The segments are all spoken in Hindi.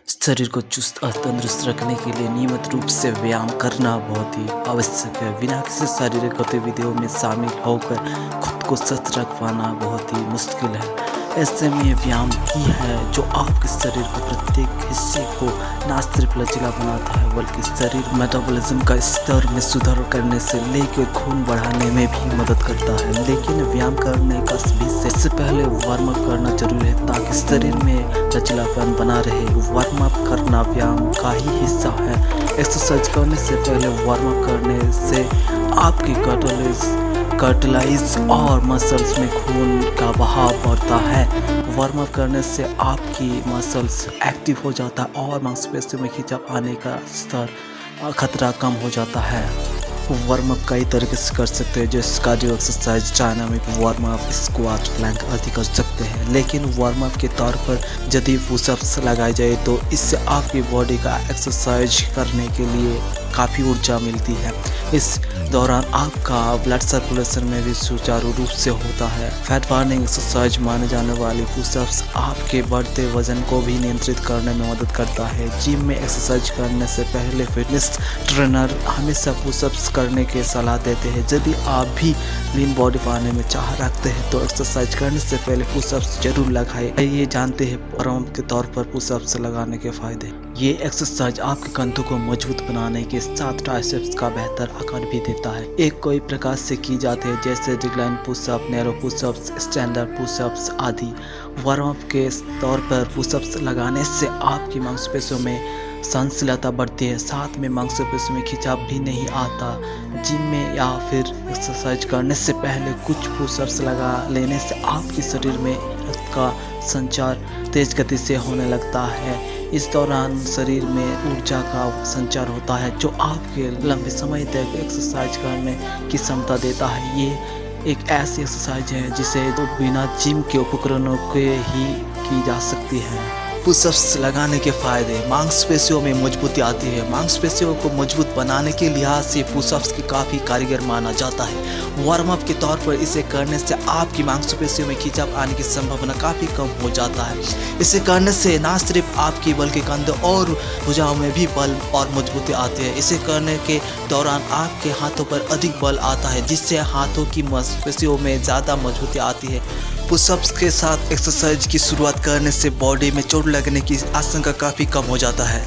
शरीर को चुस्त और तंदुरुस्त रखने के लिए नियमित रूप से व्यायाम करना बहुत ही आवश्यक है। बिना किसी शारीरिक गतिविधियों में शामिल होकर खुद को स्वस्थ रख पाना बहुत ही मुश्किल है। ऐसे में व्यायाम ही है जो आपके शरीर के प्रत्येक हिस्से को न सिर्फ लचीला बनाता है बल्कि शरीर मेटाबॉलिज्म का स्तर में सुधार करने से लेकर खून बढ़ाने में भी मदद करता है। लेकिन व्यायाम करने का इससे पहले वार्म अप करना जरूरी है ताकि शरीर में लचीलापन बना रहे। वार्म अप करना व्यायाम का ही हिस्सा है। एक्सरसाइज करने से पहले वार्म अप करने से आपकी कार्टिलेज और मसल्स में खून का बहाव बढ़ता है। वार्म अप करने से आपकी मसल्स एक्टिव हो जाता है और मांसपेशियों में खिंचाव आने का खतरा कम हो जाता है। वार्म अप कई तरीके से कर सकते हैं, जैसे cardio exercise, dynamic warm up, squat, plank आदि कर सकते हैं। लेकिन वार्म अप के तौर पर यदि पुशअप्स लगाए जाए तो इससे आपकी बॉडी का एक्सरसाइज करने के लिए काफ़ी ऊर्जा मिलती है। इस दौरान आपका ब्लड सर्कुलेशन में भी सुचारू रूप से होता है। फैट बर्निंग एक्सरसाइज माने जाने वाली पुशअप्स आपके बढ़ते वजन को भी नियंत्रित करने में मदद करता है। जिम में एक्सरसाइज करने से पहले फिटनेस ट्रेनर हमेशा पुशअप्स करने की सलाह देते हैं। यदि आप भी लीन बॉडी पाने में चाह रखते हैं तो एक्सरसाइज करने से पहले पुशअप्स जरूर लगाएं। ये जानते हैं वार्म अप के तौर पर पुशअप्स लगाने के फायदे। ये एक्सरसाइज आपके कंधों को मजबूत बनाने के साथ ट्राइसेप्स का बेहतर आकार भी देता है। एक कई प्रकार से की जाती है, जैसे recline pushup, narrow pushups, standard pushups आदि। वार्म अप के तौर पर पुशअप्स लगाने से आपकी मांसपेशियों में सहनशीलता बढ़ती है, साथ में मांसपेशियों में खिंचाव भी नहीं आता। जिम में या फिर एक्सरसाइज करने से पहले कुछ पुशअप्स लगा लेने से आपके शरीर में रक्त का संचार तेज गति से होने लगता है। इस दौरान शरीर में ऊर्जा का संचार होता है जो आपके लंबे समय तक एक्सरसाइज करने की क्षमता देता है। ये एक ऐसी एक्सरसाइज है जिसे तो बिना जिम के उपकरणों के ही की जा सकती है। पुशअप्स लगाने के फायदे। मांसपेशियों में मजबूती आती है। मांसपेशियों को मजबूत बनाने के लिहाज से पुशअप्स की काफ़ी कारगर माना जाता है। वार्म अप के तौर पर इसे करने से आपकी मांसपेशियों में खिंचाव आने की संभावना काफ़ी कम हो जाता है। इसे करने से न सिर्फ आपकी बल्कि कंधों और भुजाओं में भी बल और मजबूती आती है। इसे करने के दौरान आपके हाथों पर अधिक बल आता है जिससे हाथों की मांसपेशियों में ज़्यादा मजबूती आती है। पुशअप्स के साथ एक्सरसाइज की शुरुआत करने से बॉडी में चोट लगने की आशंका काफ़ी कम हो जाता है।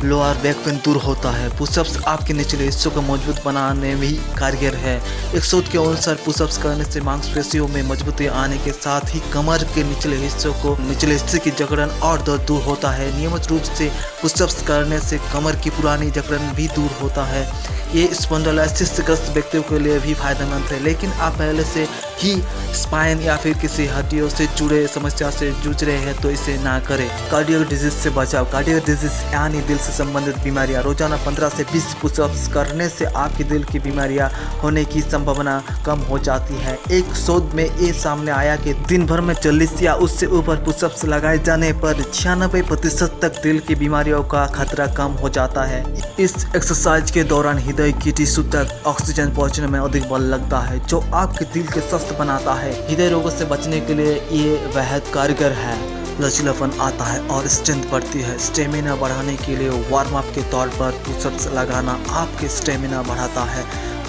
लोअर बैक पेन दूर होता है। पुशअप्स आपके निचले हिस्सों को मजबूत बनाने में भी कारगर है। एक शोध के अनुसार पुशअप्स करने से मांसपेशियों में मजबूती आने के साथ ही कमर के निचले हिस्से की जकड़न और दर्द दूर होता है। नियमित रूप से पुशअप्स करने से कमर की पुरानी जकड़न भी दूर होता है। ये स्पॉन्डिलोसिस से ग्रस्त व्यक्तियों के लिए भी फायदेमंद है। लेकिन आप पहले से ही स्पाइन या फिर किसी हड्डियों से जुड़े समस्या से जूझ रहे हैं तो इसे ना करें। कार्डियक डिजीज से बचाव। कार्डियक डिजीज यानी दिल से संबंधित बीमारियां। रोजाना 15 से 20 पुशअप्स करने से आपकी दिल की बीमारियां होने की संभावना कम हो जाती है। एक शोध में ये सामने आया कि दिन भर में 40 या उससे ऊपर पुशअप्स लगाए जाने पर 96% तक दिल की बीमारियों का खतरा कम हो जाता है। इस एक्सरसाइज के दौरान हृदय की टिश्यू तक ऑक्सीजन पहुंचने में अधिक बल लगता है जो आपके दिल के स्वस्थ बनाता है। हृदय रोगों से बचने के लिए ये बेहद कारगर है। लचीलापन आता है और स्ट्रेंथ बढ़ती है। स्टेमिना बढ़ाने के लिए वार्म अप के तौर पर पुशअप्स लगाना आपके स्टेमिना बढ़ाता है।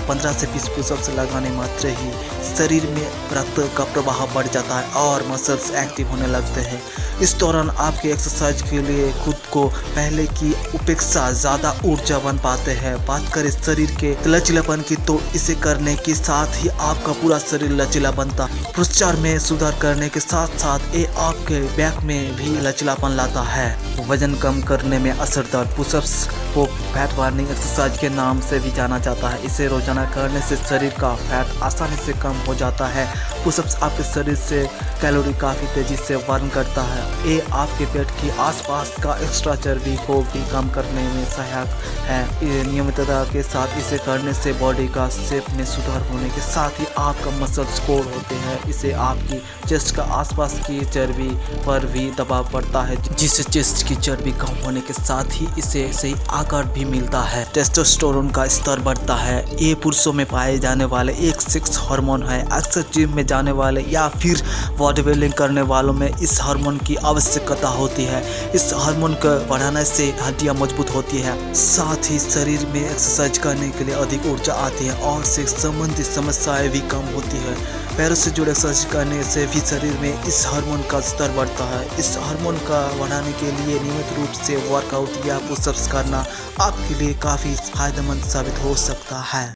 15 से 20 पुशअप्स लगाने मात्र ही शरीर में रक्त का प्रवाह बढ़ जाता है और मसल्स एक्टिव होने लगते हैं। इस दौरान आपके एक्सरसाइज के लिए खुद को पहले की अपेक्षा ज़्यादा ऊर्जावान पाते हैं। बात करें शरीर के लचीलापन की तो इसे करने के साथ ही आपका पूरा शरीर लचीला बनता है। पोस्चर में सुधार करने के साथ साथ ये आपके बैक में भी लचीलापन लाता है। वजन कम करने में असरदार। पुशअप्स को फैट बर्निंग एक्सरसाइज के नाम से भी जाना जाता है। इसे रोजाना करने से शरीर का फैट आसानी से कम हो जाता है। पुशअप्स आपके शरीर से कैलोरी काफ़ी तेज़ी से बर्न करता है। ये आपके पेट की आसपास का एक्स्ट्रा चर्बी को भी कम करने में सहायक है। नियमितता के साथ इसे करने से बॉडी का शेप में सुधार होने के साथ ही आपका मसल्स कोर होते हैं। इसे आपकी चेस्ट का आसपास की चर्बी पर भी दबाव पड़ता है जिससे चेस्ट की चर्बी कम होने के साथ ही इसे सही आकार भी मिलता है। टेस्टोस्टेरोन का स्तर बढ़ता है। ये पुरुषों में पाए जाने वाले एक सेक्स हार्मोन है। अक्सर जिम में जाने वाले या फिर बॉडी बिल्डिंग करने वालों में इस हार्मोन की आवश्यकता होती है। इस हार्मोन को बढ़ाने से हड्डियां मजबूत होती है, साथ ही शरीर में एक्सरसाइज करने के लिए अधिक ऊर्जा आती है और सेक्स संबंधी समस्याएं भी कम होती है। पैरों से जुड़े एक्सरसाइज करने से भी शरीर में इस हार्मोन का स्तर बढ़ता है। इस हार्मोन का बढ़ाने के लिए नियमित रूप से वर्कआउट या पुशअप्स करना आपके लिए काफ़ी फायदेमंद साबित हो सकता है।